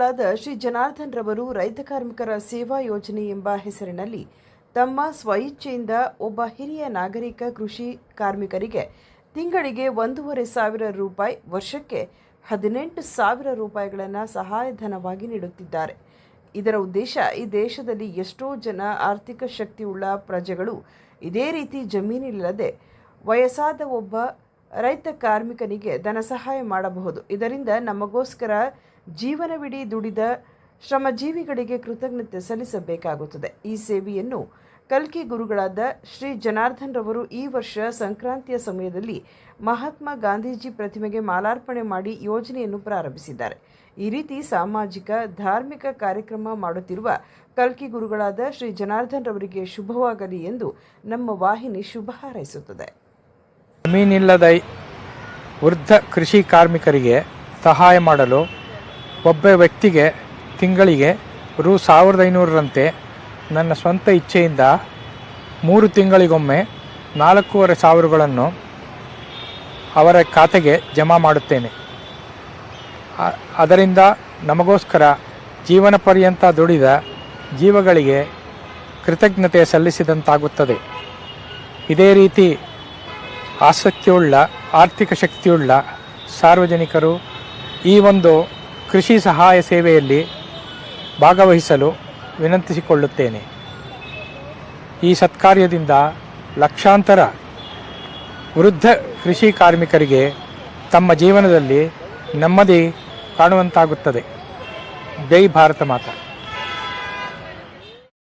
ಗುರುಗಳಾದ ಶ್ರೀ ಜನಾರ್ದನ್ ರವರು ರೈತ ಕಾರ್ಮಿಕರ ಸೇವಾ ಯೋಜನೆ ಎಂಬ ಹೆಸರಿನಲ್ಲಿ ತಮ್ಮ ಸ್ವಇಚ್ಛೆಯಿಂದ ಒಬ್ಬ ಹಿರಿಯ ನಾಗರಿಕ ಕೃಷಿ ಕಾರ್ಮಿಕರಿಗೆ ತಿಂಗಳಿಗೆ 1,500 ರೂಪಾಯಿ, ವರ್ಷಕ್ಕೆ 18,000 ರೂಪಾಯಿಗಳನ್ನು ಸಹಾಯಧನವಾಗಿ ನೀಡುತ್ತಿದ್ದಾರೆ. ಇದರ ಉದ್ದೇಶ, ಈ ದೇಶದಲ್ಲಿ ಎಷ್ಟೋ ಜನ ಆರ್ಥಿಕ ಶಕ್ತಿಯುಳ್ಳ ಪ್ರಜೆಗಳು ಇದೇ ರೀತಿ ಜಮೀನಿಲ್ಲದೆ ವಯಸ್ಸಾದ ಒಬ್ಬ ರೈತ ಕಾರ್ಮಿಕನಿಗೆ ಧನ ಸಹಾಯ ಮಾಡಬಹುದು. ಇದರಿಂದ ನಮಗೋಸ್ಕರ ಜೀವನವಿಡೀ ದುಡಿದ ಶ್ರಮಜೀವಿಗಳಿಗೆ ಕೃತಜ್ಞತೆ ಸಲ್ಲಿಸಬೇಕಾಗುತ್ತದೆ. ಈ ಸೇವೆಯನ್ನು ಕಲ್ಕಿ ಗುರುಗಳಾದ ಶ್ರೀ ಜನಾರ್ದನ್ ರವರು ಈ ವರ್ಷ ಸಂಕ್ರಾಂತಿಯ ಸಮಯದಲ್ಲಿ ಮಹಾತ್ಮ ಗಾಂಧೀಜಿ ಪ್ರತಿಮೆಗೆ ಮಾಲಾರ್ಪಣೆ ಮಾಡಿ ಯೋಜನೆಯನ್ನು ಪ್ರಾರಂಭಿಸಿದ್ದಾರೆ. ಈ ರೀತಿ ಸಾಮಾಜಿಕ ಧಾರ್ಮಿಕ ಕಾರ್ಯಕ್ರಮ ಮಾಡುತ್ತಿರುವ ಕಲ್ಕಿ ಗುರುಗಳಾದ ಶ್ರೀ ಜನಾರ್ದನ್ ರವರಿಗೆ ಶುಭವಾಗಲಿ ಎಂದು ನಮ್ಮ ವಾಹಿನಿ ಶುಭ ಹಾರೈಸುತ್ತದೆ. ಜಮೀನಿಲ್ಲದ ವೃದ್ಧ ಕೃಷಿ ಕಾರ್ಮಿಕರಿಗೆ ಸಹಾಯ ಮಾಡಲು ಒಬ್ಬ ವ್ಯಕ್ತಿಗೆ ತಿಂಗಳಿಗೆ ರು 1,500ರಂತೆ ನನ್ನ ಸ್ವಂತ ಇಚ್ಛೆಯಿಂದ 3 ತಿಂಗಳಿಗೊಮ್ಮೆ 4,500ಗಳನ್ನು ಅವರ ಖಾತೆಗೆ ಜಮಾ ಮಾಡುತ್ತೇನೆ. ಅದರಿಂದ ನಮಗೋಸ್ಕರ ಜೀವನ ಪರ್ಯಂತ ದುಡಿದ ಜೀವಗಳಿಗೆ ಕೃತಜ್ಞತೆ ಸಲ್ಲಿಸಿದಂತಾಗುತ್ತದೆ. ಇದೇ ರೀತಿ ಆಸಕ್ತಿಯುಳ್ಳ ಆರ್ಥಿಕ ಶಕ್ತಿಯುಳ್ಳ ಸಾರ್ವಜನಿಕರು ಈ ಒಂದು ಕೃಷಿ ಸಹಾಯ ಸೇವೆಯಲ್ಲಿ ಭಾಗವಹಿಸಲು ವಿನಂತಿಸಿಕೊಳ್ಳುತ್ತೇನೆ. ಈ ಸತ್ಕಾರ್ಯದಿಂದ ಲಕ್ಷಾಂತರ ವೃದ್ಧ ಕೃಷಿ ಕಾರ್ಮಿಕರಿಗೆ ತಮ್ಮ ಜೀವನದಲ್ಲಿ ನೆಮ್ಮದಿ ಕಾಣುವಂತಾಗುತ್ತದೆ. ಜೈ ಭಾರತ ಮಾತಾ.